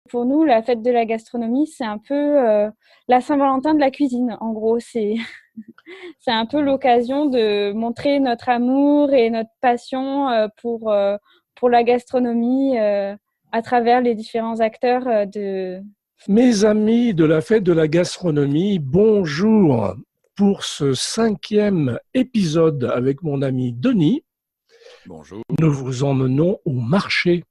Pour nous, la fête de la gastronomie, c'est un peu la Saint-Valentin de la cuisine. En gros, c'est un peu l'occasion de montrer notre amour et notre passion pour la gastronomie à travers les différents acteurs de... Mes amis de la fête de la gastronomie, bonjour. Pour ce 5e épisode avec mon ami Denis, Bonjour. nous vous emmenons au marché.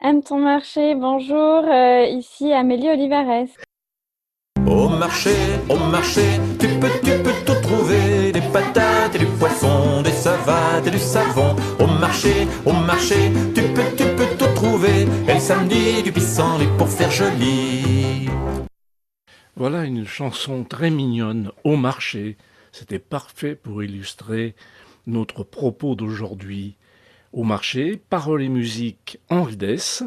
Aime ton marché, bonjour, ici Amélie Olivares. Au marché, tu peux tout trouver, des patates et du poisson, des savates et du savon. Au marché, tu peux tout trouver, et le samedi du pissenlit pour faire joli. Voilà une chanson très mignonne, Au marché. C'était parfait pour illustrer notre propos d'aujourd'hui. Au marché, paroles et musique Henri Dess.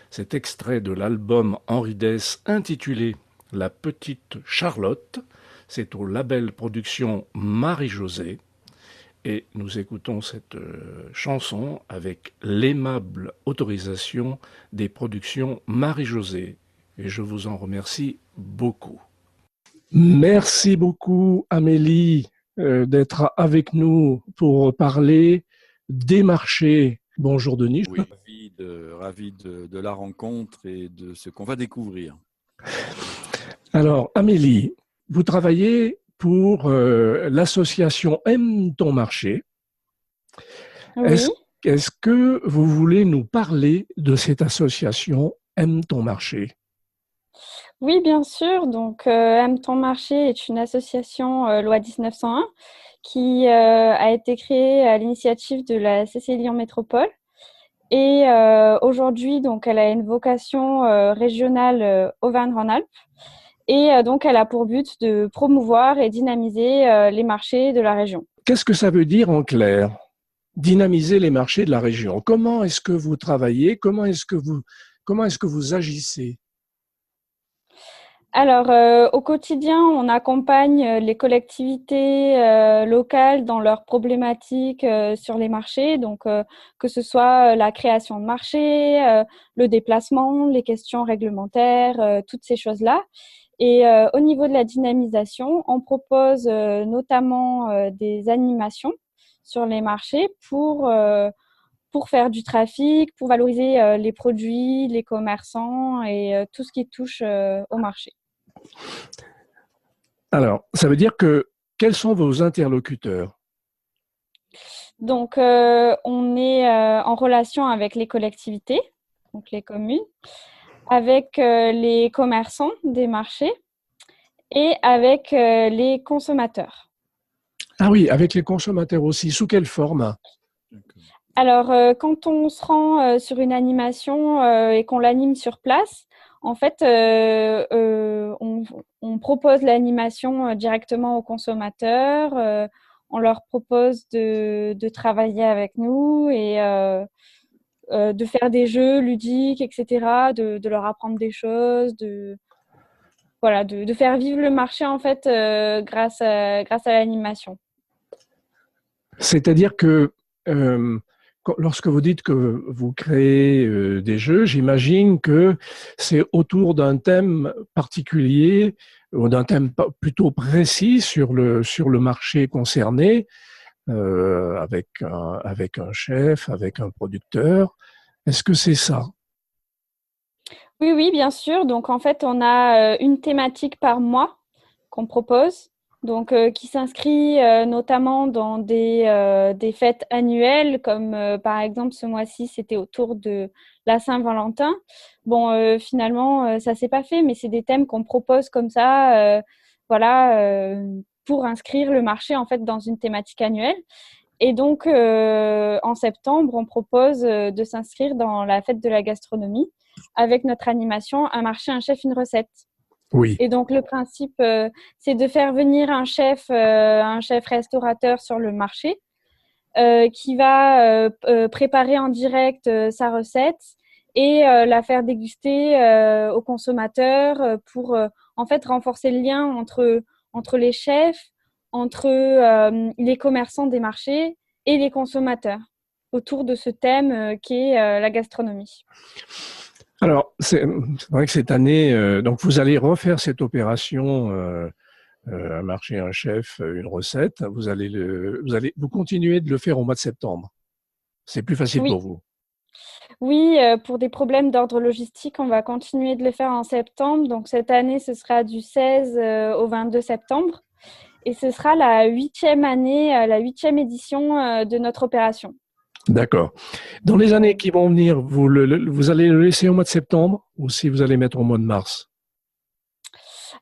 Cet extrait de l'album Henri Dess intitulé La petite Charlotte, c'est au label production Marie-Josée. Et nous écoutons cette chanson avec l'aimable autorisation des productions Marie-Josée. Et je vous en remercie beaucoup. Merci beaucoup Amélie d'être avec nous pour parler des marchés. Bonjour Denis. Oui, ravi de la rencontre et de ce qu'on va découvrir. Alors Amélie, vous travaillez pour l'association Aime ton marché. Oui. Est-ce que vous voulez nous parler de cette association Aime ton marché? Oui, bien sûr. Donc, Aime ton marché est une association loi 1901 qui a été créée à l'initiative de la CCI Lyon Métropole. Et aujourd'hui, donc, elle a une vocation régionale Auvergne-Rhône-Alpes. Et donc, elle a pour but de promouvoir et dynamiser les marchés de la région. Qu'est-ce que ça veut dire en clair? Dynamiser les marchés de la région. Comment est-ce que vous travaillez? Comment est-ce que vous agissez? Alors, au quotidien, on accompagne les collectivités locales dans leurs problématiques sur les marchés, donc que ce soit la création de marchés, le déplacement, les questions réglementaires, toutes ces choses-là. Et au niveau de la dynamisation, on propose notamment des animations sur les marchés pour faire du trafic, pour valoriser les produits, les commerçants et tout ce qui touche au marché. Alors, ça veut dire que quels sont vos interlocuteurs? Donc, on est en relation avec les collectivités, donc les communes, avec les commerçants des marchés et avec les consommateurs. Ah oui, avec les consommateurs aussi. Sous quelle forme? Alors, quand on se rend sur une animation et qu'on l'anime sur place, en fait, on propose l'animation directement aux consommateurs. On leur propose de travailler avec nous et de faire des jeux ludiques, etc., de leur apprendre des choses, voilà, de faire vivre le marché en fait grâce à l'animation. C'est-à-dire que euh, lorsque vous dites que vous créez des jeux, j'imagine que c'est autour d'un thème particulier ou d'un thème plutôt précis sur le marché concerné, avec un chef, avec un producteur. Est-ce que c'est ça? Oui, oui, bien sûr. Donc, en fait, on a une thématique par mois qu'on propose, donc qui s'inscrit notamment dans des fêtes annuelles, comme par exemple ce mois-ci, c'était autour de la Saint-Valentin. Bon, finalement, ça s'est pas fait, mais c'est des thèmes qu'on propose comme ça, voilà, pour inscrire le marché en fait dans une thématique annuelle. Et donc, en septembre, on propose de s'inscrire dans la fête de la gastronomie avec notre animation Un marché, un chef, une recette. Oui. Et donc, le principe, c'est de faire venir un chef restaurateur sur le marché qui va préparer en direct sa recette et la faire déguster aux consommateurs pour en fait renforcer le lien entre les chefs, entre les commerçants des marchés et les consommateurs autour de ce thème qui est la gastronomie. Alors, c'est vrai que cette année, donc vous allez refaire cette opération, un marché, un chef, une recette. Vous continuez de le faire au mois de septembre. C'est plus facile Oui, pour vous. oui, pour des problèmes d'ordre logistique, on va continuer de le faire en septembre. Donc cette année, ce sera du 16 au 22 septembre. Et ce sera la 8e année, la 8e édition de notre opération. D'accord. Dans les années qui vont venir, vous allez le laisser au mois de septembre ou si vous allez mettre au mois de mars?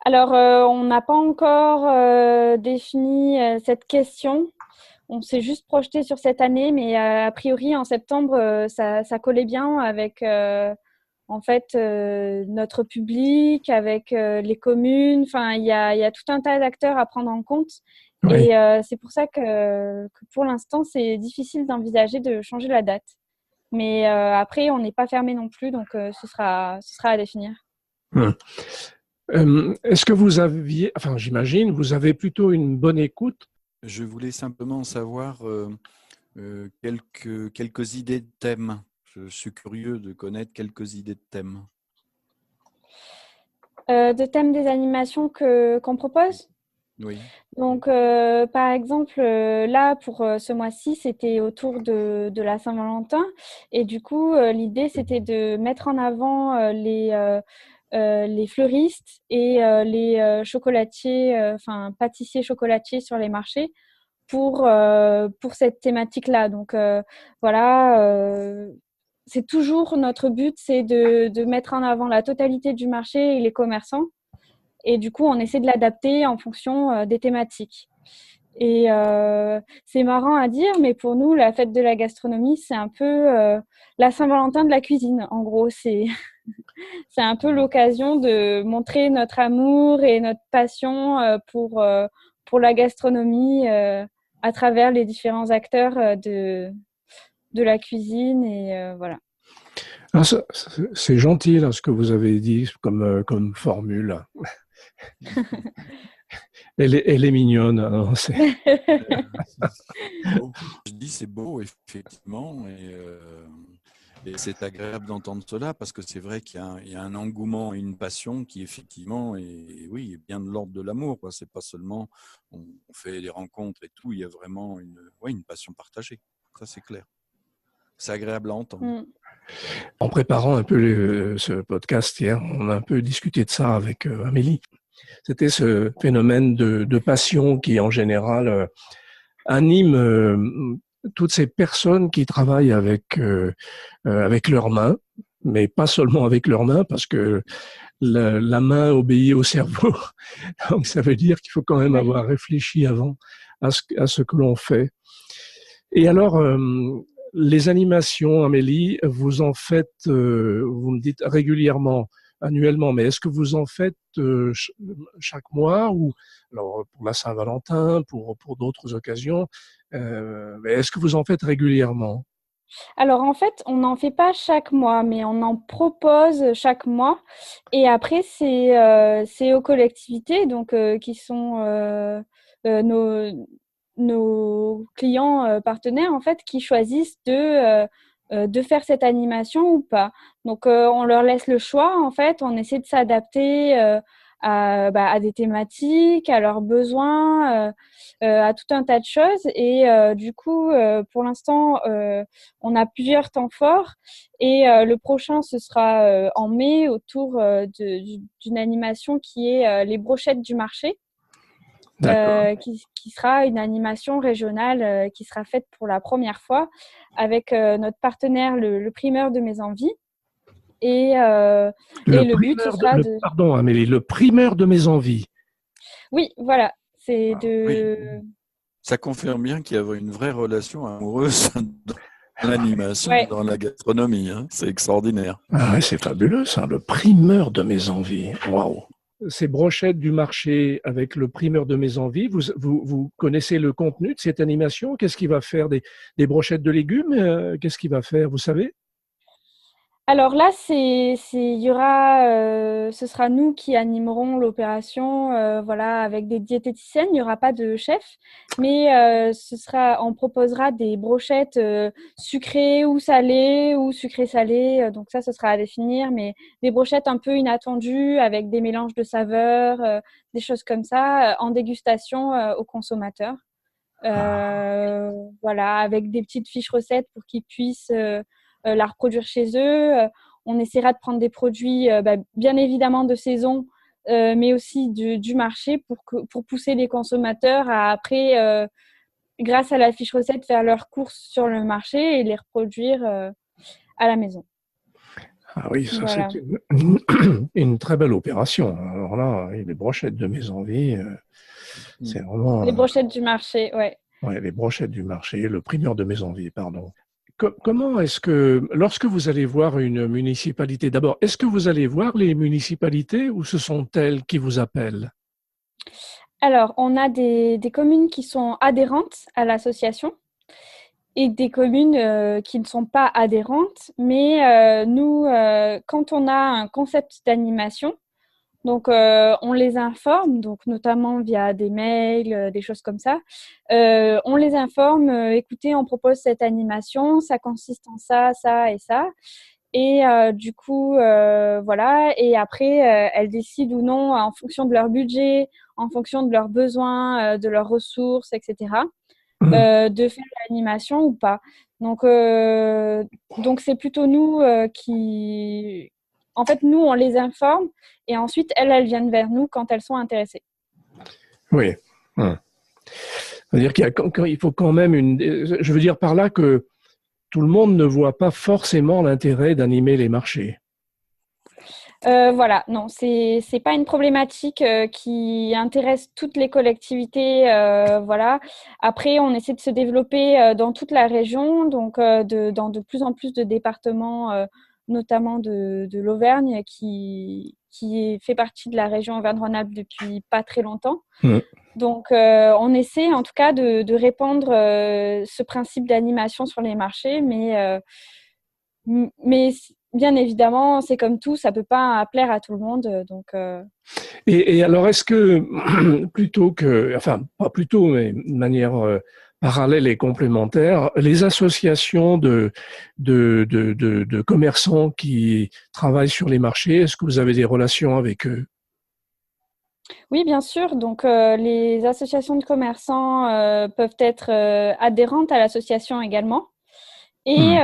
Alors, on n'a pas encore défini cette question. On s'est juste projeté sur cette année, mais a priori, en septembre, ça collait bien avec en fait notre public, avec les communes. Enfin, il y a tout un tas d'acteurs à prendre en compte. Oui. Et c'est pour ça que pour l'instant, c'est difficile d'envisager de changer la date. Mais après, on n'est pas fermé non plus, donc ce sera à définir. Hum. Est-ce que vous aviez, enfin j'imagine, vous avez plutôt une bonne écoute? Je voulais simplement savoir quelques idées de thèmes. Je suis curieux de connaître quelques idées de thèmes. De thèmes des animations qu'on propose. Oui. Donc, par exemple, là, pour ce mois-ci, c'était autour de la Saint-Valentin. Et du coup, l'idée, c'était de mettre en avant les fleuristes et les chocolatiers, enfin pâtissiers chocolatiers sur les marchés pour cette thématique-là. Donc, voilà, c'est toujours notre but, c'est de mettre en avant la totalité du marché et les commerçants. Et du coup, on essaie de l'adapter en fonction des thématiques. Et c'est marrant à dire, mais pour nous, la fête de la gastronomie, c'est un peu la Saint-Valentin de la cuisine. En gros, c'est un peu l'occasion de montrer notre amour et notre passion pour la gastronomie à travers les différents acteurs de la cuisine. Et voilà. Ah, c'est gentil là, ce que vous avez dit comme formule. Elle est mignonne. Hein, Beau. Je dis c'est beau, effectivement, et c'est agréable d'entendre cela parce que c'est vrai qu'il y a un engouement et une passion qui, effectivement, oui, est bien de l'ordre de l'amour. C'est pas seulement on fait des rencontres et tout, il y a vraiment une passion partagée. Ça, c'est clair. C'est agréable à entendre. En préparant un peu ce podcast hier, on a un peu discuté de ça avec Amélie. C'était ce phénomène de passion qui, en général, anime toutes ces personnes qui travaillent avec leurs mains, mais pas seulement avec leurs mains, parce que la main obéit au cerveau. Donc, ça veut dire qu'il faut quand même avoir réfléchi avant à ce que l'on fait. Et alors, les animations, Amélie, vous en faites, vous me dites régulièrement, annuellement, mais est-ce que vous en faites chaque mois ou alors pour la Saint-Valentin, pour d'autres occasions, mais est-ce que vous en faites régulièrement? Alors en fait, on n'en fait pas chaque mois, mais on en propose chaque mois. Et après, c'est aux collectivités donc, qui sont nos clients partenaires en fait, qui choisissent de faire cette animation ou pas. Donc on leur laisse le choix en fait. On essaie de s'adapter à des thématiques, à leurs besoins, à tout un tas de choses. Et du coup, pour l'instant, on a plusieurs temps forts. Et le prochain, ce sera en mai autour d'une animation qui est les brochettes du marché. Qui sera une animation régionale qui sera faite pour la première fois avec notre partenaire, le primeur de Mes Envies. Et le but, ce sera de… Pardon, Amélie, le primeur de Mes Envies. Oui, voilà. C'est Oui. Ça confirme bien qu'il y avait une vraie relation amoureuse dans l'animation, dans la gastronomie. Hein. C'est extraordinaire. Ah ouais, c'est fabuleux, ça. Le primeur de Mes Envies. Waouh. Ces brochettes du marché avec le primeur de Mes Envies, vous connaissez le contenu de cette animation? Qu'est-ce qu'il va faire? Des brochettes de légumes? Qu'est-ce qu'il va faire? Vous savez? Alors là, ce sera nous qui animerons l'opération, voilà, avec des diététiciennes. Il n'y aura pas de chef, mais on proposera des brochettes sucrées ou salées ou sucrées-salées. Donc ça, ce sera à définir, mais des brochettes un peu inattendues avec des mélanges de saveurs, des choses comme ça, en dégustation aux consommateurs. Ah, Voilà, avec des petites fiches recettes pour qu'ils puissent la reproduire chez eux. On essaiera de prendre des produits, bien évidemment de saison, mais aussi du marché pour pousser les consommateurs à après, grâce à la fiche recette, faire leurs courses sur le marché et les reproduire à la maison. ah oui, ça c'est Voilà. une très belle opération. Alors là, les brochettes de mes envies, c'est vraiment Les brochettes du marché, ouais. ouais, les brochettes du marché, le primeur de mes envies, pardon. Comment est-ce que, lorsque vous allez voir une municipalité, d'abord, est-ce que vous allez voir les municipalités ou ce sont elles qui vous appellent? Alors, on a des communes qui sont adhérentes à l'association et des communes qui ne sont pas adhérentes. Mais nous, quand on a un concept d'animation, donc on les informe, donc notamment via des mails, des choses comme ça. On les informe, écoutez, on propose cette animation, ça consiste en ça, ça et ça. Et du coup, voilà. Et après, elles décident ou non, en fonction de leur budget, en fonction de leurs besoins, de leurs ressources, etc., de faire l'animation ou pas. Donc, euh, donc c'est plutôt nous qui... En fait, nous, on les informe et ensuite, elles viennent vers nous quand elles sont intéressées. Oui. C'est-à-dire il faut quand même je veux dire par là que tout le monde ne voit pas forcément l'intérêt d'animer les marchés. Voilà, non, c'est pas une problématique qui intéresse toutes les collectivités. Voilà. Après, on essaie de se développer dans toute la région, donc dans de plus en plus de départements, notamment de l'Auvergne, qui fait partie de la région Auvergne-Rhône-Alpes depuis pas très longtemps. Mm. Donc, on essaie en tout cas de répandre ce principe d'animation sur les marchés, mais bien évidemment, c'est comme tout, ça peut pas plaire à tout le monde. Donc, Et alors, est-ce que plutôt que, enfin, pas plutôt, mais de manière parallèle et complémentaire, les associations de commerçants qui travaillent sur les marchés, est-ce que vous avez des relations avec eux? oui, bien sûr. Donc, les associations de commerçants peuvent être adhérentes à l'association également. Et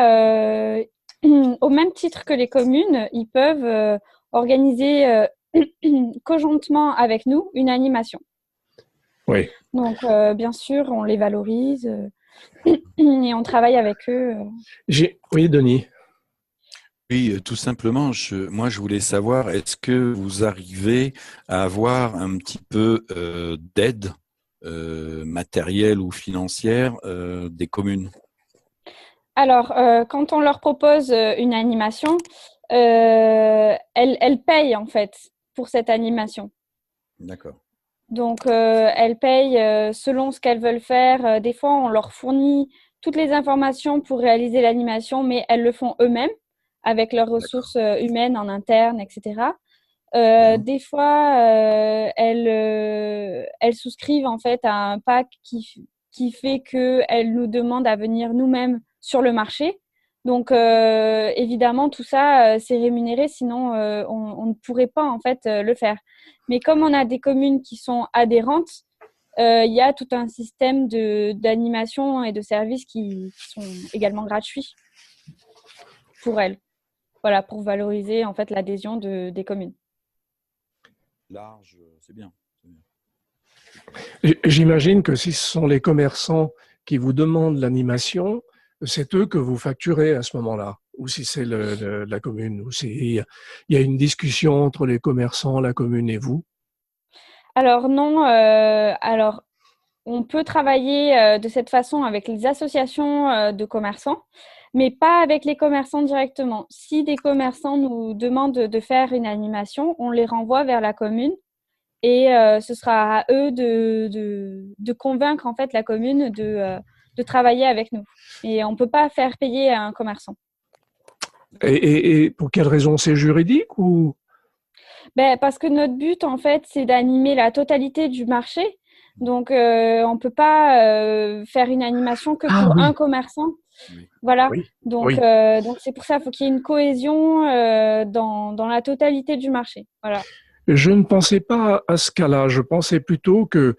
Hmm. au même titre que les communes, ils peuvent organiser conjointement avec nous une animation. Oui. Donc, bien sûr, on les valorise et on travaille avec eux. Oui, Denis. Oui, tout simplement, moi je voulais savoir, est-ce que vous arrivez à avoir un petit peu d'aide matérielle ou financière des communes? Alors, quand on leur propose une animation, elles payent en fait pour cette animation. D'accord. Donc, elles payent selon ce qu'elles veulent faire. Des fois, on leur fournit toutes les informations pour réaliser l'animation, mais elles le font eux-mêmes avec leurs D'accord. ressources humaines en interne, etc. Bien. Des fois, elles souscrivent en fait à un pack qui fait qu'elles nous demandent à venir nous-mêmes sur le marché. Donc, évidemment, tout ça, c'est rémunéré, sinon on ne pourrait pas en fait le faire. Mais comme on a des communes qui sont adhérentes, il y a tout un système d'animation et de services qui sont également gratuits pour elles. Voilà, pour valoriser en fait l'adhésion des communes. Large, c'est bien. C'est bien. J'imagine que si ce sont les commerçants qui vous demandent l'animation, c'est eux que vous facturez à ce moment-là, ou si c'est la commune, ou il y a une discussion entre les commerçants, la commune et vous. Alors non, alors on peut travailler de cette façon avec les associations de commerçants, mais pas avec les commerçants directement. Si des commerçants nous demandent de faire une animation, on les renvoie vers la commune et ce sera à eux de convaincre en fait la commune de travailler avec nous. Et on ne peut pas faire payer à un commerçant. Et pour quelle raison? C'est juridique ou? Ben, parce que notre but, en fait, c'est d'animer la totalité du marché. Donc, on ne peut pas faire une animation que Ah pour un oui, commerçant. Oui. Voilà. oui, Donc, oui. c'est pour ça, il faut qu'il y ait une cohésion dans la totalité du marché. Voilà. Je ne pensais pas à ce cas-là. Je pensais plutôt que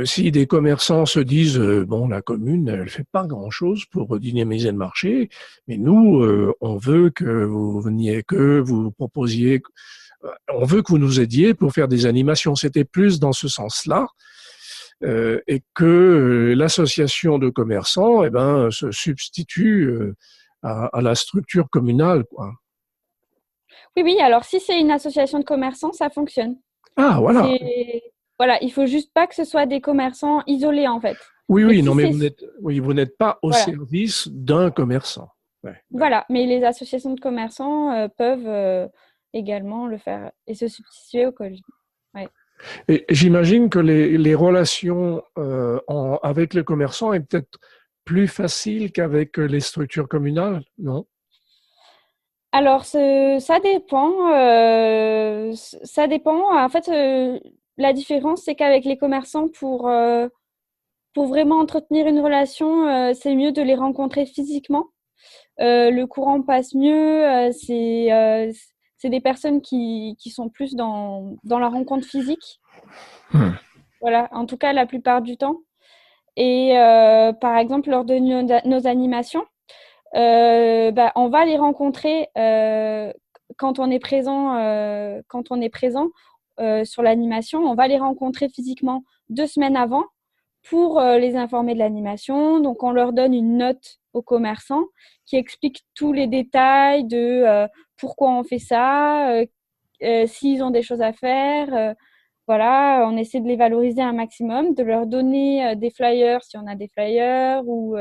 si des commerçants se disent bon, la commune, elle fait pas grand-chose pour dynamiser le marché, mais nous, on veut que vous veniez, que vous proposiez, on veut que vous nous aidiez pour faire des animations. C'était plus dans ce sens-là. Et que l'association de commerçants, eh ben, se substitue à la structure communale, quoi. Oui, oui. Alors, si c'est une association de commerçants, ça fonctionne. Ah, voilà. Voilà, il faut juste pas que ce soit des commerçants isolés, en fait. Oui, Mais oui, si non, mais c'est vous n'êtes pas au voilà. service d'un commerçant. Ouais, d'accord. Voilà, mais les associations de commerçants peuvent également le faire et se substituer au Covid. Ouais. Et j'imagine que les relations avec les commerçants est peut-être plus facile qu'avec les structures communales, non? Alors, ça dépend. Ça dépend. En fait, la différence, c'est qu'avec les commerçants, pour vraiment entretenir une relation, c'est mieux de les rencontrer physiquement. Le courant passe mieux. C'est des personnes qui sont plus dans la rencontre physique. Hmm. Voilà, en tout cas, la plupart du temps. Et par exemple, lors de nos animations, on va les rencontrer quand on est présent, sur l'animation. On va les rencontrer physiquement 2 semaines avant pour les informer de l'animation. Donc, on leur donne une note aux commerçants qui explique tous les détails de pourquoi on fait ça, s'ils ont des choses à faire. Voilà, on essaie de les valoriser un maximum, de leur donner des flyers si on a des flyers ou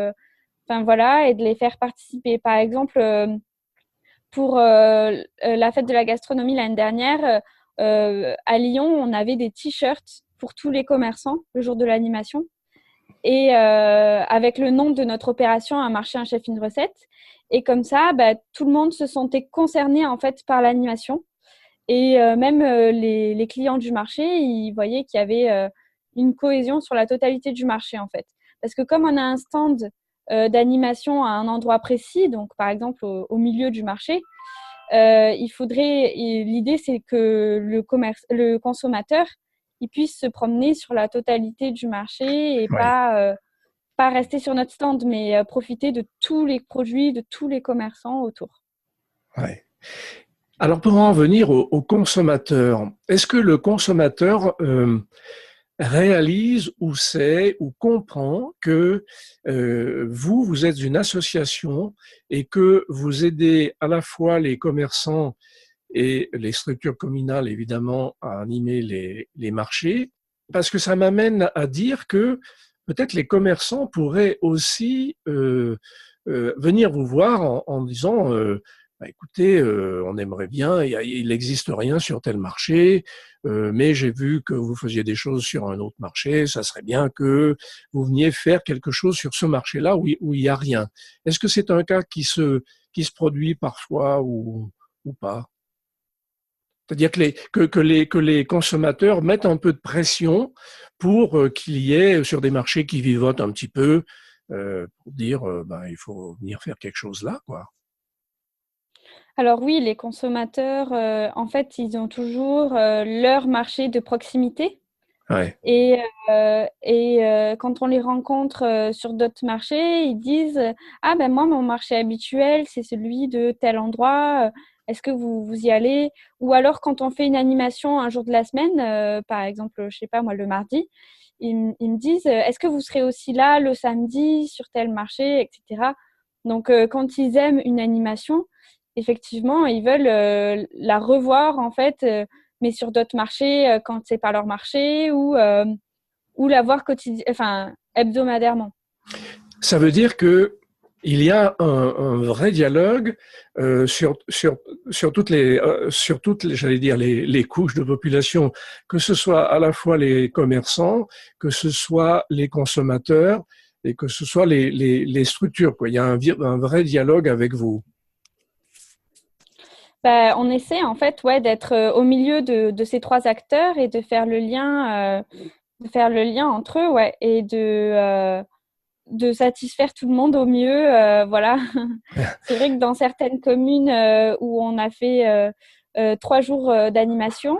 enfin voilà, et de les faire participer. Par exemple, pour la fête de la gastronomie l'année dernière, à Lyon, on avait des t-shirts pour tous les commerçants le jour de l'animation. Et avec le nom de notre opération, un marché, un chef, une recette. Et comme ça, tout le monde se sentait concerné en fait par l'animation. Et même les clients du marché, ils voyaient qu'il y avait une cohésion sur la totalité du marché en fait. Parce que comme on a un stand d'animation à un endroit précis, donc par exemple au milieu du marché, l'idée c'est que le consommateur, il puisse se promener sur la totalité du marché et Oui. pas rester sur notre stand, mais profiter de tous les produits, de tous les commerçants autour. Ouais. Alors, pour en venir au consommateur, est-ce que le consommateur réalise ou sait ou comprend que vous êtes une association et que vous aidez à la fois les commerçants et les structures communales, évidemment, à animer les marchés? Parce que ça m'amène à dire que peut-être les commerçants pourraient aussi venir vous voir en disant écoutez, on aimerait bien, il n'existe rien sur tel marché, mais j'ai vu que vous faisiez des choses sur un autre marché, ça serait bien que vous veniez faire quelque chose sur ce marché-là où il n'y a rien. Est-ce que c'est un cas qui se produit parfois ou pas? C'est-à-dire que les consommateurs mettent un peu de pression pour qu'il y ait, sur des marchés qui vivotent un petit peu, pour dire il faut venir faire quelque chose là, quoi. Alors oui, les consommateurs, en fait, ils ont toujours leur marché de proximité. Ouais. Et quand on les rencontre sur d'autres marchés, ils disent ah ben moi mon marché habituel c'est celui de tel endroit. Est-ce que vous y allez? Ou alors quand on fait une animation un jour de la semaine, par exemple je sais pas moi le mardi, ils me disent est-ce que vous serez aussi là le samedi sur tel marché, etc. Donc quand ils aiment une animation, effectivement ils veulent la revoir en fait. Mais sur d'autres marchés, quand c'est pas leur marché, ou la voir hebdomadairement. Ça veut dire que il y a un vrai dialogue sur toutes les, j'allais dire, les couches de population, que ce soit à la fois les commerçants, que ce soit les consommateurs et que ce soit les structures, quoi. Il y a un vrai dialogue avec vous. On essaie en fait d'être au milieu de ces trois acteurs et de faire le lien entre eux, et de satisfaire tout le monde au mieux. Voilà. C'est vrai que dans certaines communes où on a fait 3 jours d'animation,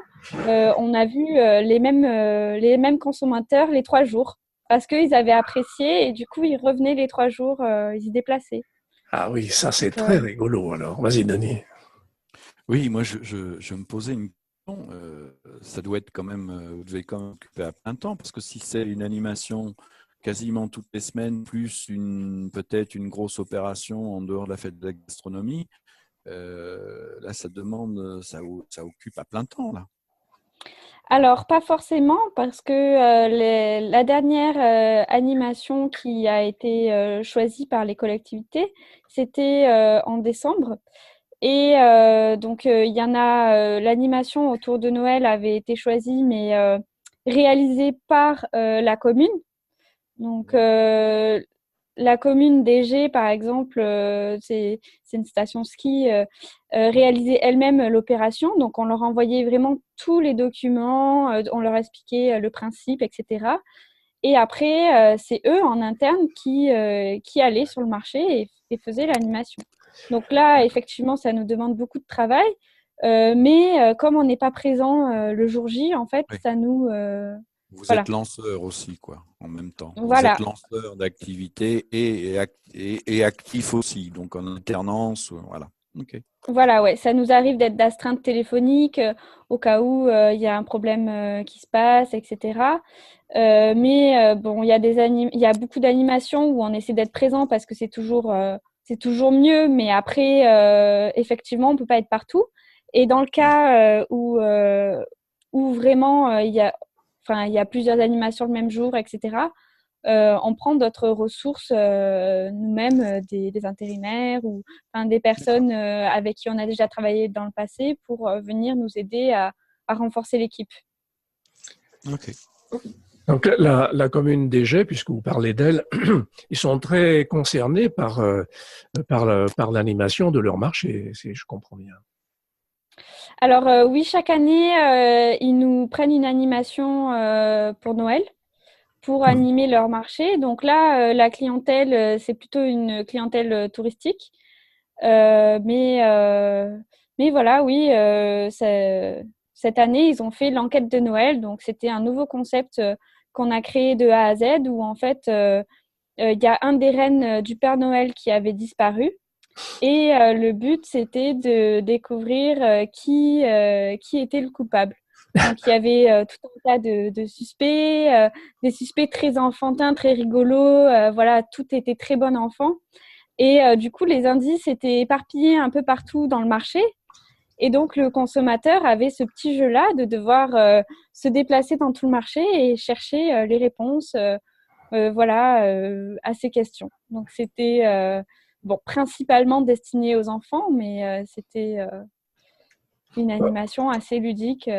on a vu les mêmes consommateurs les 3 jours parce qu'ils avaient apprécié et du coup, ils revenaient les 3 jours, ils se déplaçaient. Ah oui, ça c'est Donc, très rigolo alors. Vas-y, Denis. Oui, moi je me posais une question. Ça doit être quand même, vous devez quand même occuper à plein temps, parce que si c'est une animation quasiment toutes les semaines, plus peut-être une grosse opération en dehors de la fête de la gastronomie, là ça demande, ça occupe à plein temps là. alors, pas forcément, parce que la dernière animation qui a été choisie par les collectivités, c'était en décembre. Et donc, il y en a, l'animation autour de Noël avait été choisie, mais réalisée par la commune. Donc, la commune d'Égé, par exemple, c'est une station ski, réalisait elle-même l'opération. Donc, on leur envoyait vraiment tous les documents, on leur expliquait le principe, etc. Et après, c'est eux en interne qui allaient sur le marché et faisaient l'animation. Donc là, effectivement, ça nous demande beaucoup de travail. Mais comme on n'est pas présent le jour J, en fait, Oui. ça nous… Vous voilà. êtes lanceur aussi, quoi, en même temps. Vous Voilà. êtes lanceur d'activité et actif aussi, donc en alternance, voilà. Ok. Voilà, ouais, ça nous arrive d'être d'astreinte téléphonique au cas où il y a un problème qui se passe, etc. Mais bon, il y a beaucoup d'animations où on essaie d'être présent parce que c'est toujours mieux. Mais après, effectivement, on peut pas être partout. Et dans le cas où vraiment il y a plusieurs animations le même jour, etc. On prend d'autres ressources nous-mêmes, des intérimaires ou des personnes avec qui on a déjà travaillé dans le passé pour venir nous aider à renforcer l'équipe. Ok. Donc la commune d'Égé, puisque vous parlez d'elle, ils sont très concernés par l'animation de leur marché, si je comprends bien. Alors oui, chaque année, ils nous prennent une animation pour Noël, pour animer leur marché. Donc là, la clientèle, c'est plutôt une clientèle touristique. Mais voilà, oui, cette année, ils ont fait l'enquête de Noël. Donc, c'était un nouveau concept qu'on a créé de A à Z où, en fait, il y a un des rennes du Père Noël qui avait disparu. Et le but, c'était de découvrir qui était le coupable. Donc, il y avait tout un tas de suspects, des suspects très enfantins, très rigolos. Voilà, tout était très bon enfant. Et du coup, les indices étaient éparpillés un peu partout dans le marché. Et donc, le consommateur avait ce petit jeu-là de devoir se déplacer dans tout le marché et chercher les réponses à ces questions. Donc, c'était principalement destiné aux enfants, mais c'était une animation assez ludique.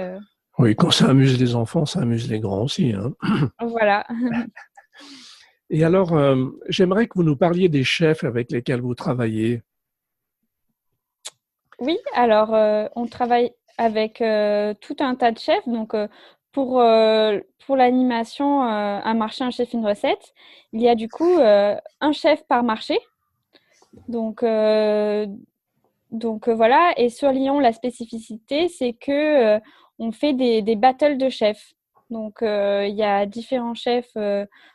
Oui, quand ça amuse les enfants, ça amuse les grands aussi, hein. Voilà. Et alors, j'aimerais que vous nous parliez des chefs avec lesquels vous travaillez. Oui, alors on travaille avec tout un tas de chefs. Donc, pour l'animation, un marché, un chef, une recette, il y a du coup un chef par marché. Donc voilà. Et sur Lyon, la spécificité, c'est que on fait des battles de chefs. Donc, il y a différents chefs,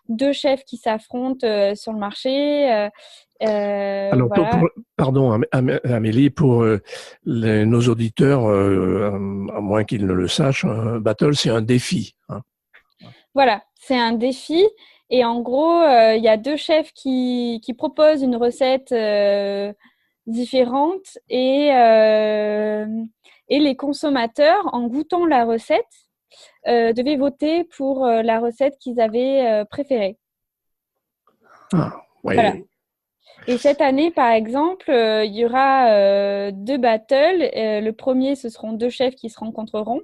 2 chefs qui s'affrontent sur le marché. Alors, Voilà. pardon, Amélie, pour nos auditeurs, à moins qu'ils ne le sachent, un battle, c'est un défi, hein. Voilà, c'est un défi. Et en gros, il y a 2 chefs qui proposent une recette différente et les consommateurs, en goûtant la recette, devaient voter pour la recette qu'ils avaient préférée. Ah, Voilà. oui. Et cette année, par exemple, il y aura 2 battles. Le premier, ce seront 2 chefs qui se rencontreront.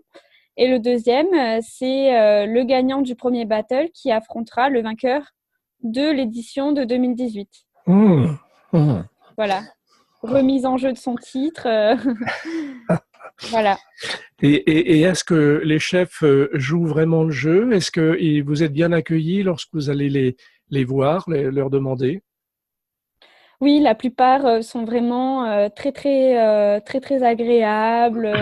Et le deuxième, c'est le gagnant du premier battle qui affrontera le vainqueur de l'édition de 2018. Mmh, mmh. Voilà. remise en jeu de son titre. Voilà. Et est-ce que les chefs jouent vraiment le jeu? Est-ce que vous êtes bien accueillis lorsque vous allez les voir, leur demander? Oui, la plupart sont vraiment très agréables.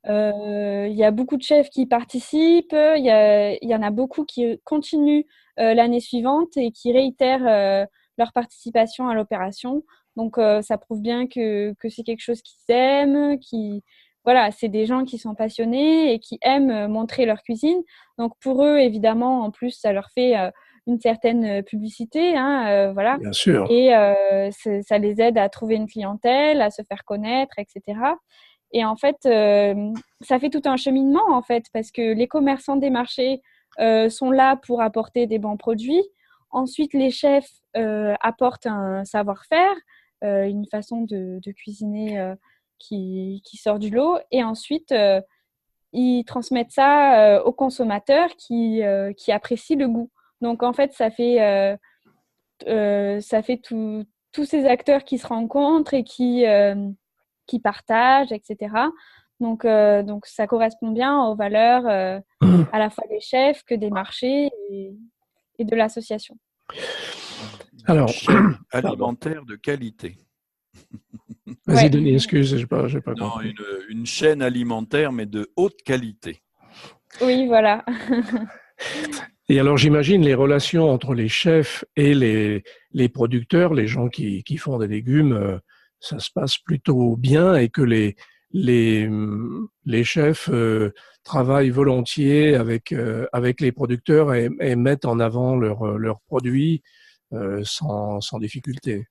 Il y a beaucoup de chefs qui participent. Il y en a beaucoup qui continuent l'année suivante et qui réitèrent leur participation à l'opération. Donc, ça prouve bien que c'est quelque chose qu'ils aiment, voilà, c'est des gens qui sont passionnés et qui aiment montrer leur cuisine. Donc, pour eux, évidemment, en plus, ça leur fait une certaine publicité, hein, voilà. Bien sûr. Et ça les aide à trouver une clientèle, à se faire connaître, etc. Et en fait, ça fait tout un cheminement, en fait, parce que les commerçants des marchés sont là pour apporter des bons produits. Ensuite, les chefs apportent un savoir-faire, une façon de cuisiner qui sort du lot. Et ensuite, ils transmettent ça aux consommateurs qui apprécient le goût. Donc, en fait, ça fait tous ces acteurs qui se rencontrent et qui partagent, etc. Donc, ça correspond bien aux valeurs à la fois des chefs que des marchés et de l'association. Alors, Une chaîne pardon. alimentaire de qualité. Vas-y, Ouais. Denis, excuse, j'ai pas Non, compris. une chaîne alimentaire, mais de haute qualité. Oui, voilà. Et alors, j'imagine les relations entre les chefs et les producteurs, les gens qui font des légumes, ça se passe plutôt bien et que les chefs travaillent volontiers avec les producteurs et mettent en avant leurs produits sans difficulté.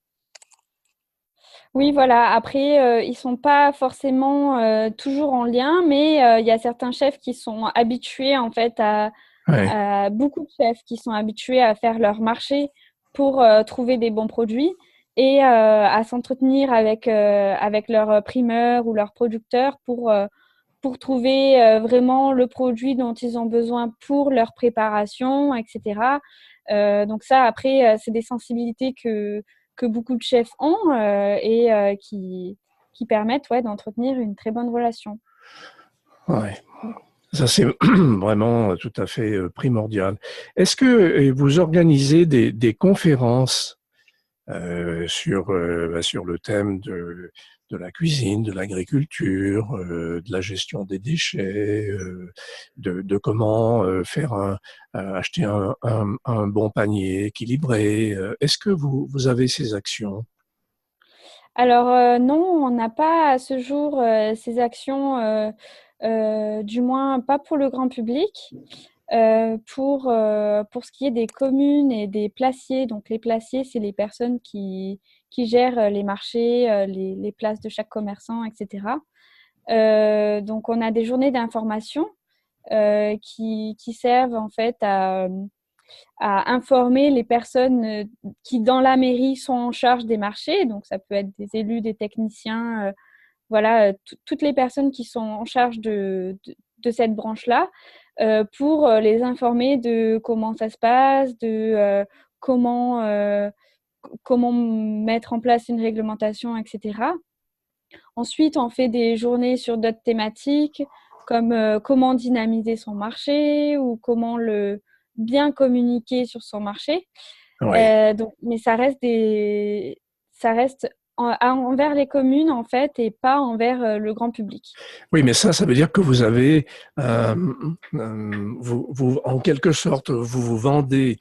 Oui, voilà. Après, ils sont pas forcément toujours en lien, mais il y a certains chefs qui sont habitués en fait Ouais. beaucoup de chefs qui sont habitués à faire leur marché pour trouver des bons produits et à s'entretenir avec leurs primeurs ou leurs producteurs pour trouver vraiment le produit dont ils ont besoin pour leur préparation, etc. Donc ça, après, c'est des sensibilités que beaucoup de chefs ont et qui permettent d'entretenir une très bonne relation. Ouais. Ça, c'est vraiment tout à fait primordial. Est-ce que vous organisez des conférences sur le thème de la cuisine, de l'agriculture, de la gestion des déchets, de comment acheter un bon panier équilibré? Est-ce que vous avez ces actions? Alors non, on n'a pas à ce jour ces actions, du moins pas pour le grand public. Pour ce qui est des communes et des placiers, donc les placiers, c'est les personnes qui gèrent les marchés, les places de chaque commerçant, etc. Donc on a des journées d'information qui servent en fait à informer les personnes qui, dans la mairie, sont en charge des marchés. Donc, ça peut être des élus, des techniciens, voilà, toutes les personnes qui sont en charge de cette branche-là, pour les informer de comment ça se passe, de comment mettre en place une réglementation, etc. Ensuite, on fait des journées sur d'autres thématiques, comme comment dynamiser son marché ou comment bien communiquer sur son marché. Oui. Mais ça reste envers les communes, en fait, et pas envers le grand public. Oui, mais ça veut dire que vous avez, en quelque sorte, vous vendez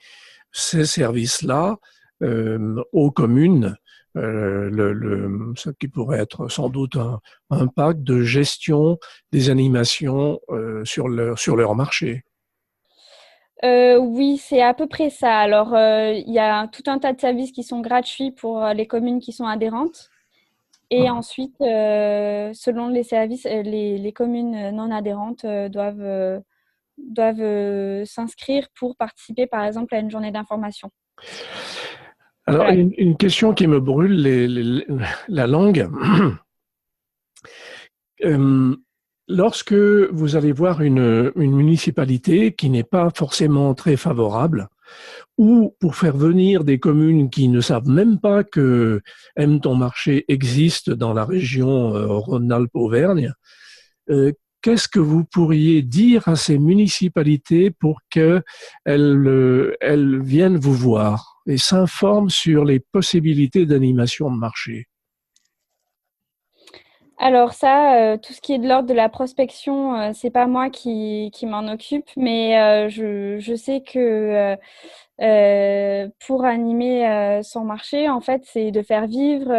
ces services-là aux communes, ce qui pourrait être sans doute un pacte de gestion des animations sur leur marché. Oui, c'est à peu près ça. Alors, il y a tout un tas de services qui sont gratuits pour les communes qui sont adhérentes. Et ensuite, selon les services, les communes non adhérentes doivent s'inscrire pour participer, par exemple, à une journée d'information. Alors, Voilà. une question qui me brûle la langue. Lorsque vous allez voir une municipalité qui n'est pas forcément très favorable ou pour faire venir des communes qui ne savent même pas que Aime ton marché existe dans la région Rhône-Alpes-Auvergne. Qu'est-ce que vous pourriez dire à ces municipalités pour qu'elles viennent vous voir et s'informent sur les possibilités d'animation de marché? Alors ça, tout ce qui est de l'ordre de la prospection, c'est pas moi qui m'en occupe, mais je sais que pour animer son marché, en fait, c'est de faire vivre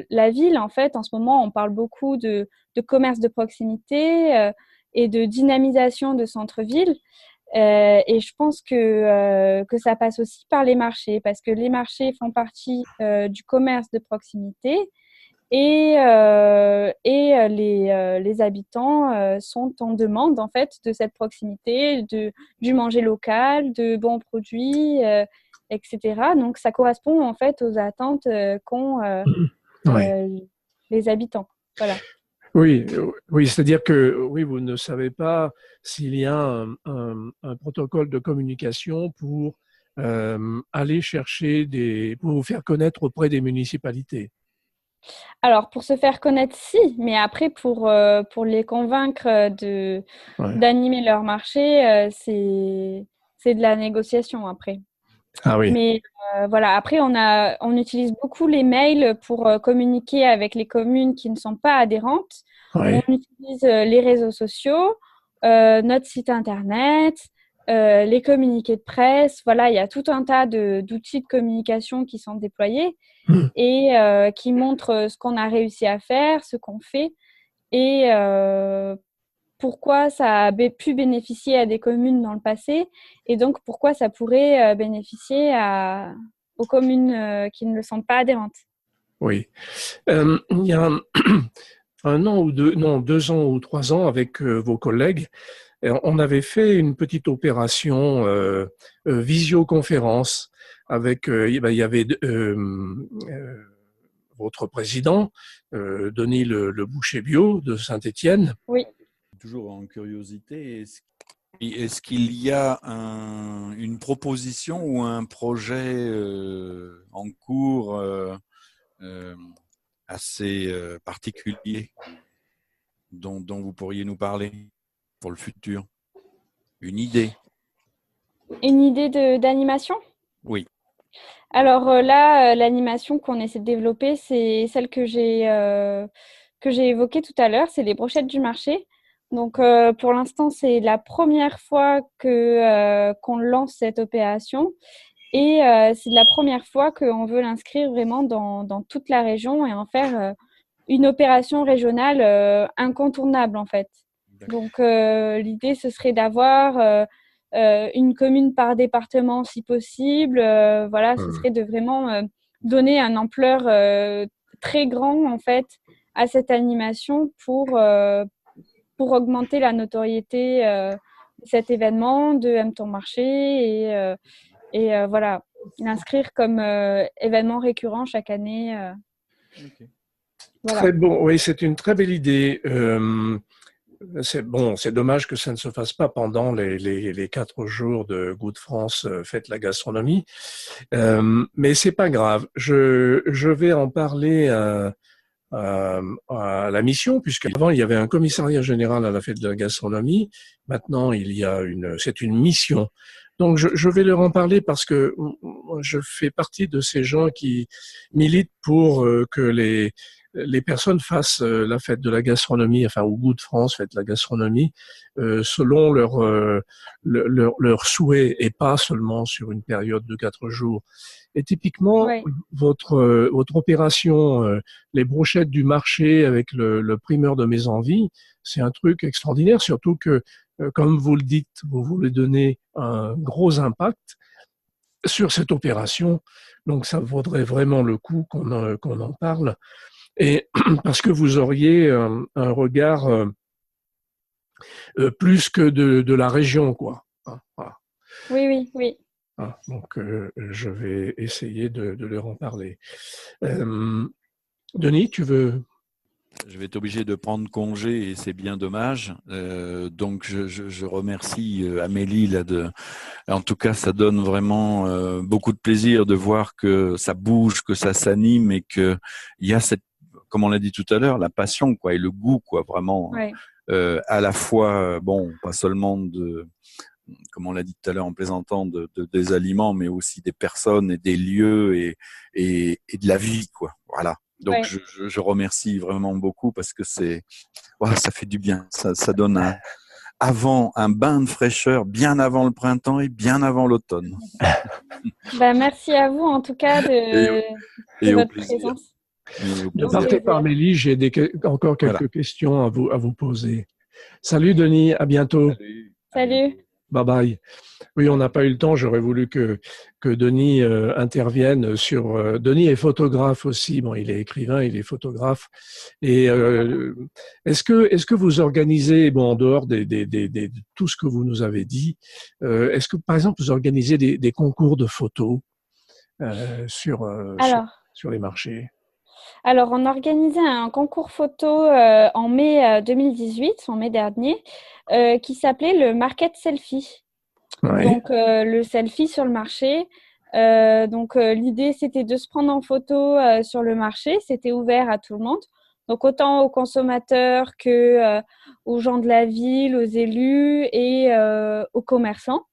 la ville. En fait, en ce moment, on parle beaucoup de commerce de proximité et de dynamisation de centre-ville. Et je pense que ça passe aussi par les marchés, parce que les marchés font partie du commerce de proximité. Les habitants sont en demande en fait de cette proximité, du manger local, de bons produits, etc. Donc ça correspond en fait aux attentes qu'ont Oui. les habitants. Voilà. Oui, oui, c'est-à-dire que oui, vous ne savez pas s'il y a un protocole de communication pour aller chercher pour vous faire connaître auprès des municipalités. Alors, pour se faire connaître, si, mais après, pour les convaincre Ouais. d'animer leur marché, c'est de la négociation après. Ah oui. Mais voilà, après, on utilise beaucoup les mails pour communiquer avec les communes qui ne sont pas adhérentes. Oui. On utilise les réseaux sociaux, notre site internet, les communiqués de presse. Voilà, il y a tout un tas d'outils de communication qui sont déployés et qui montrent ce qu'on a réussi à faire, ce qu'on fait et pourquoi ça a pu bénéficier à des communes dans le passé et donc pourquoi ça pourrait bénéficier aux communes qui ne le sont pas adhérentes. Oui. Il y a un an ou deux, non, 2 ans ou 3 ans avec vos collègues, on avait fait une petite opération visioconférence avec, il y avait votre président, Denis le Boucher Bio de Saint-Étienne. Oui. Toujours en curiosité, est-ce qu'il y a une proposition ou un projet en cours assez particulier dont vous pourriez nous parler pour le futur? Une idée? Une idée d'animation ? Oui. Alors là, l'animation qu'on essaie de développer, c'est celle que j'ai évoquée tout à l'heure, c'est les brochettes du marché. Donc pour l'instant, c'est la première fois qu'on lance cette opération et c'est la première fois qu'on veut l'inscrire vraiment dans toute la région et en faire une opération régionale incontournable en fait. Donc l'idée, ce serait d'avoir une commune par département si possible. Voilà, ce serait de vraiment donner une ampleur très grande en fait à cette animation pour augmenter la notoriété de cet événement, de Aime ton marché et voilà, l'inscrire comme événement récurrent chaque année. Okay. Voilà. Très bon, oui, c'est une très belle idée. C'est dommage que ça ne se fasse pas pendant les 4 jours de Goût de France, fête la gastronomie. Mais c'est pas grave. Je vais en parler à la mission, puisqu'avant il y avait un commissariat général à la fête de la gastronomie. Maintenant, c'est une mission. Donc, je vais leur en parler parce que je fais partie de ces gens qui militent pour que les personnes fassent la fête de la gastronomie, enfin au Goût de France, fête de la gastronomie, selon leur souhait et pas seulement sur une période de 4 jours. Et typiquement, Ouais. votre opération, les brochettes du marché avec le primeur de mes envies, c'est un truc extraordinaire, surtout que, comme vous le dites, vous voulez donner un gros impact sur cette opération. Donc, ça vaudrait vraiment le coup qu'on en parle. Et parce que vous auriez un regard plus que de la région, quoi. Voilà. Oui, oui, oui. Donc, je vais essayer de leur en parler. Denis, tu veux je vais être obligé de prendre congé et c'est bien dommage. Donc, je remercie Amélie là en tout cas, ça donne vraiment beaucoup de plaisir de voir que ça bouge, que ça s'anime et que il y a cette, comme on l'a dit tout à l'heure, la passion quoi et le goût quoi vraiment Ouais. à la fois bon pas seulement comme on l'a dit tout à l'heure en plaisantant des aliments mais aussi des personnes et des lieux et de la vie quoi. Voilà. Donc Ouais. je remercie vraiment beaucoup parce que ça fait du bien. Ça donne un bain de fraîcheur bien avant le printemps et bien avant l'automne. Merci à vous en tout cas Et, de au votre plaisir. présence. Et au Ne Au plaisir. partez pas, plaisir. Amélie, j'ai encore quelques Voilà. questions à vous poser. Salut Denis, à bientôt. Salut. Salut. Bye bye. Oui, on n'a pas eu le temps. J'aurais voulu que Denis intervienne sur. Denis est photographe aussi. Bon, il est écrivain, il est photographe. Et est-ce que vous organisez, bon, en dehors de tout ce que vous nous avez dit, est-ce que par exemple vous organisez des concours de photos Alors, sur les marchés? on a organisé un concours photo en mai 2018, en mai dernier, qui s'appelait le Market Selfie. Oui. Donc, le selfie sur le marché. L'idée, c'était de se prendre en photo sur le marché. C'était ouvert à tout le monde. Donc, autant aux consommateurs que aux gens de la ville, aux élus et aux commerçants.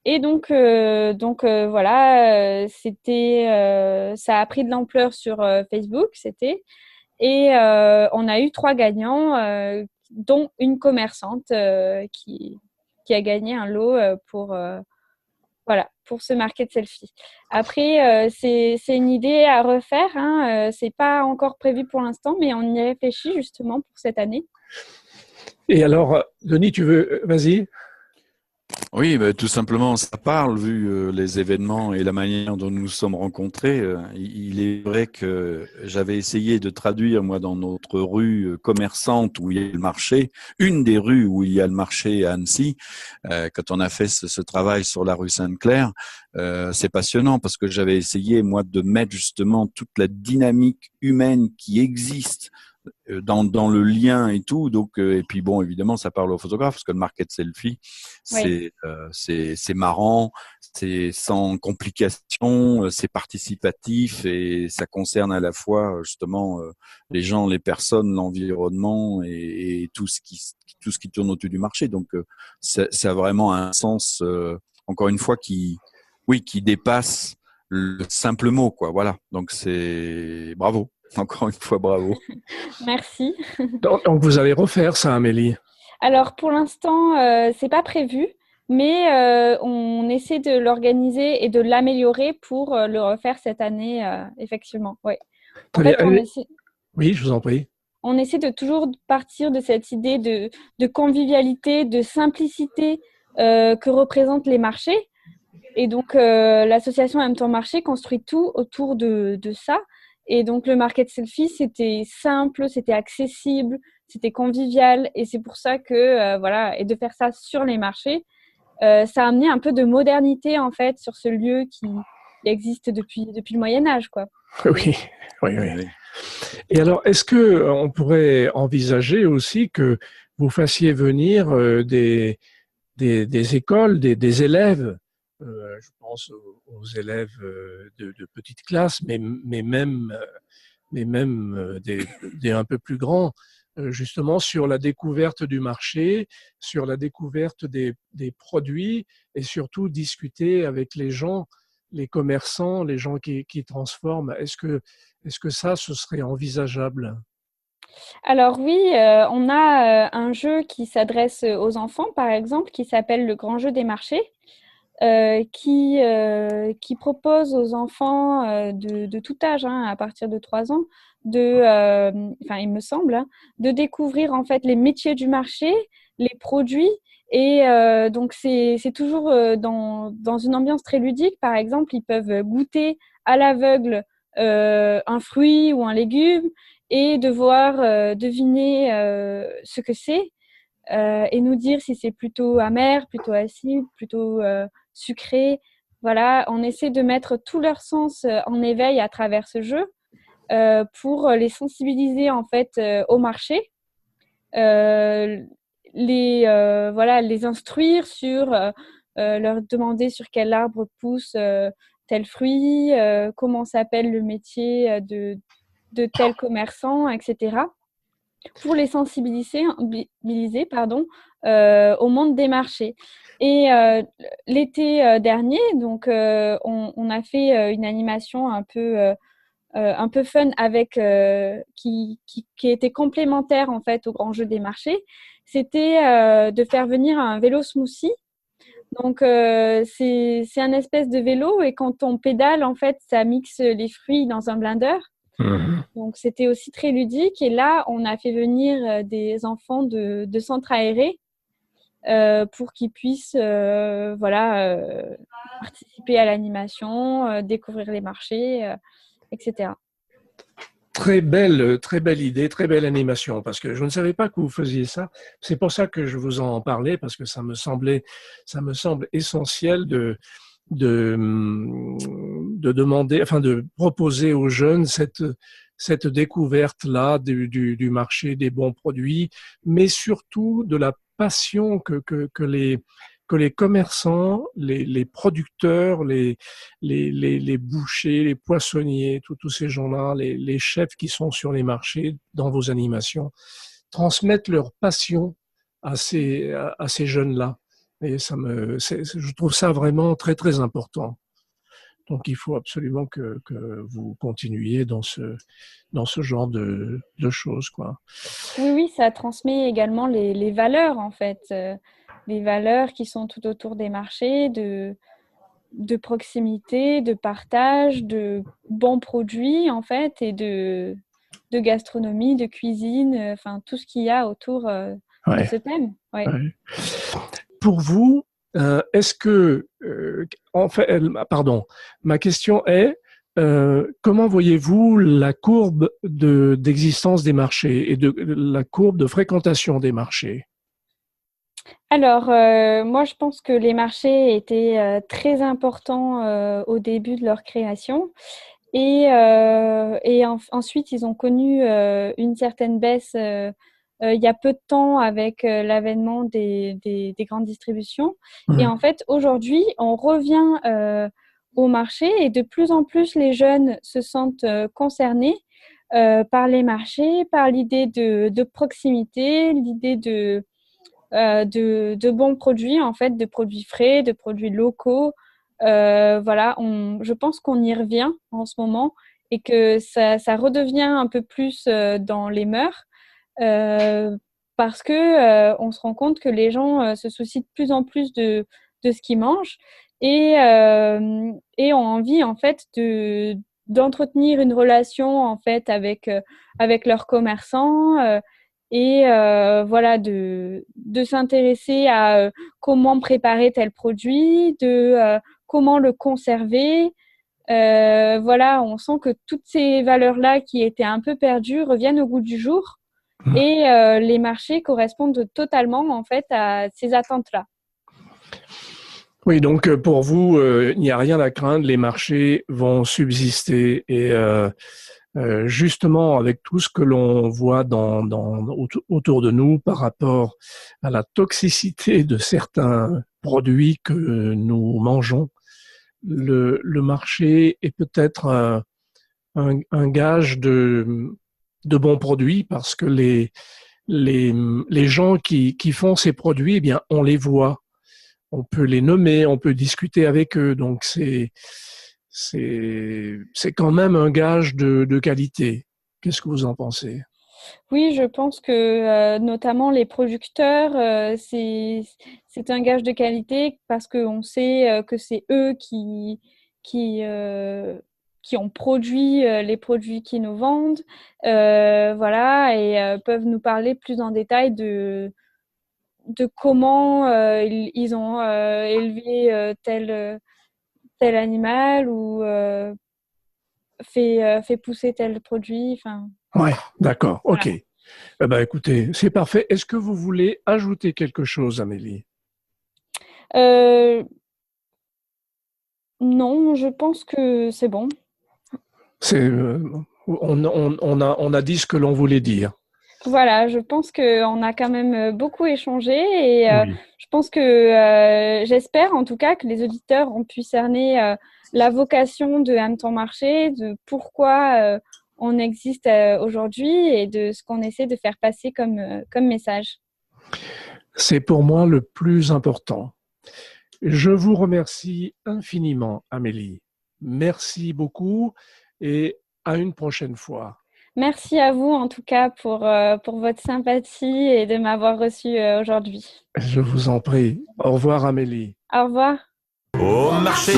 Et voilà, ça a pris de l'ampleur sur Facebook, et on a eu 3 gagnants, dont une commerçante qui a gagné un lot pour ce market selfie. Après, c'est une idée à refaire, hein, c'est pas encore prévu pour l'instant, mais on y réfléchit justement pour cette année. Et alors, Denis, vas-y. Oui, tout simplement, ça parle, vu les événements et la manière dont nous nous sommes rencontrés. Il est vrai que j'avais essayé de traduire, moi, dans notre rue commerçante où il y a le marché, une des rues où il y a le marché à Annecy, quand on a fait ce travail sur la rue Sainte-Claire, c'est passionnant parce que j'avais essayé, moi, de mettre justement toute la dynamique humaine qui existe dans le lien et tout. Donc, et puis bon, évidemment, ça parle aux photographes parce que le market selfie, Oui. c'est marrant, c'est sans complication, c'est participatif et ça concerne à la fois justement les gens, les personnes, l'environnement et tout ce qui tourne autour du marché. Donc, ça a vraiment un sens, encore une fois, qui dépasse le simple mot, quoi. Voilà. Donc, c'est bravo. Encore une fois, bravo. Merci. Donc, vous allez refaire ça, Amélie. Alors, pour l'instant, c'est pas prévu, mais on essaie de l'organiser et de l'améliorer pour le refaire cette année, effectivement. Ouais. En Très fait, bien. Oui, je vous en prie. on essaie de toujours partir de cette idée de convivialité, de simplicité que représentent les marchés. Et donc, l'association En Même Temps Marché construit tout autour de ça. Et donc, le market selfie, c'était simple, c'était accessible, c'était convivial. Et c'est pour ça que, et de faire ça sur les marchés, ça a amené un peu de modernité, en fait, sur ce lieu qui existe depuis le Moyen-Âge, quoi. Oui, oui, oui. Et alors, est-ce que on pourrait envisager aussi que vous fassiez venir des écoles, des élèves, je pense aux élèves de petites classes, mais même des un peu plus grands, justement sur la découverte du marché, sur la découverte des produits et surtout discuter avec les gens, les commerçants, les gens qui transforment. Est-ce que ça, ce serait envisageable? Alors oui, on a un jeu qui s'adresse aux enfants, par exemple, qui s'appelle le Grand Jeu des marchés. Qui propose aux enfants de tout âge, hein, à partir de 3 ans, il me semble, hein, de découvrir en fait les métiers du marché, les produits. Et donc, c'est toujours dans une ambiance très ludique. Par exemple, ils peuvent goûter à l'aveugle un fruit ou un légume et devoir deviner ce que c'est. Et nous dire si c'est plutôt amer, plutôt acide, plutôt sucré. Voilà, on essaie de mettre tous leurs sens en éveil à travers ce jeu. pour les sensibiliser en fait au marché, euh, les instruire sur, leur demander sur quel arbre pousse tel fruit, comment s'appelle le métier de tel commerçant, etc. Pour les sensibiliser pardon, au monde des marchés. Et l'été dernier, donc, on a fait une animation un peu fun avec qui était complémentaire en fait au grand jeu des marchés. C'était de faire venir un vélo smoothie. Donc c'est un espèce de vélo et quand on pédale en fait ça mixe les fruits dans un blender. Mhm. Donc c'était aussi très ludique et là on a fait venir des enfants de centres aérés pour qu'ils puissent participer à l'animation, découvrir les marchés, etc. Très belle idée, très belle animation, parce que je ne savais pas que vous faisiez ça. C'est pour ça que je vous en parlais, parce que ça me semble essentiel de demander, enfin de proposer aux jeunes cette découverte-là du marché des bons produits, mais surtout de la passion que les commerçants, les producteurs, les bouchers, les poissonniers, tous ces gens-là, les chefs qui sont sur les marchés dans vos animations, transmettent leur passion à ces jeunes-là. Et je trouve ça vraiment très, très important. Donc, il faut absolument que vous continuiez dans ce genre de choses, quoi. Oui, oui, ça transmet également les valeurs, en fait. Les valeurs qui sont tout autour des marchés, de proximité, de partage, de bons produits, en fait, et de gastronomie, de cuisine, enfin, tout ce qu'il y a autour de Ouais, ce thème. Ouais. ouais. Pour vous, est-ce que, en fait, pardon, ma question est, comment voyez-vous la courbe d'existence des marchés et de la courbe de fréquentation des marchés? Alors, moi, je pense que les marchés étaient très importants au début de leur création. Et ensuite, ils ont connu une certaine baisse il y a peu de temps avec l'avènement des grandes distributions. Et Mmh. en fait, aujourd'hui, on revient au marché et de plus en plus, les jeunes se sentent concernés par les marchés, par l'idée de proximité, l'idée de bons produits, en fait, de produits frais, de produits locaux. Voilà, je pense qu'on y revient en ce moment et que ça redevient un peu plus dans les mœurs euh, parce que on se rend compte que les gens se soucient de plus en plus de ce qu'ils mangent et ont envie en fait d'entretenir une relation en fait avec leurs commerçants et voilà de s'intéresser à comment préparer tel produit, comment le conserver. Voilà, on sent que toutes ces valeurs-là qui étaient un peu perdues reviennent au goût du jour et les marchés correspondent totalement en fait à ces attentes-là. Oui, donc pour vous, il n'y a rien à craindre, les marchés vont subsister et justement avec tout ce que l'on voit autour de nous par rapport à la toxicité de certains produits que nous mangeons, le marché est peut-être un gage de bons produits parce que les gens qui font ces produits, eh bien, on les voit, on peut les nommer, on peut discuter avec eux. Donc, c'est quand même un gage de qualité. Qu'est-ce que vous en pensez? Oui, je pense que notamment les producteurs, c'est un gage de qualité parce qu'on sait que c'est eux qui, euh, qui ont produit les produits qui nous vendent, voilà, et peuvent nous parler plus en détail de comment ils ont élevé tel animal ou fait pousser tel produit. Enfin, Ouais, d'accord, ok. voilà. Eh ben, écoutez, c'est parfait. Est-ce que vous voulez ajouter quelque chose, Amélie? Euh, non, je pense que c'est bon. C'est on a dit ce que l'on voulait dire. Voilà, je pense qu'on a quand même beaucoup échangé et Oui. je pense que j'espère en tout cas que les auditeurs ont pu cerner la vocation de Hameton Marché, de pourquoi on existe aujourd'hui et de ce qu'on essaie de faire passer comme message. C'est pour moi le plus important. Je vous remercie infiniment, Amélie. Merci beaucoup et à une prochaine fois. Merci à vous en tout cas pour votre sympathie et de m'avoir reçu aujourd'hui. Je vous en prie. Au revoir, Amélie. Au revoir. Au marché,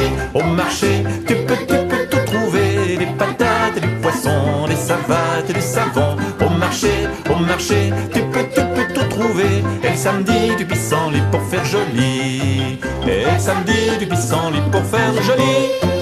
tu peux tout trouver, des patates, des poissons, des savates et du savon. Au marché, tu peux tout trouver. Et le samedi, du pissenlit pour faire joli. Et le samedi, du pissenlit pour faire joli.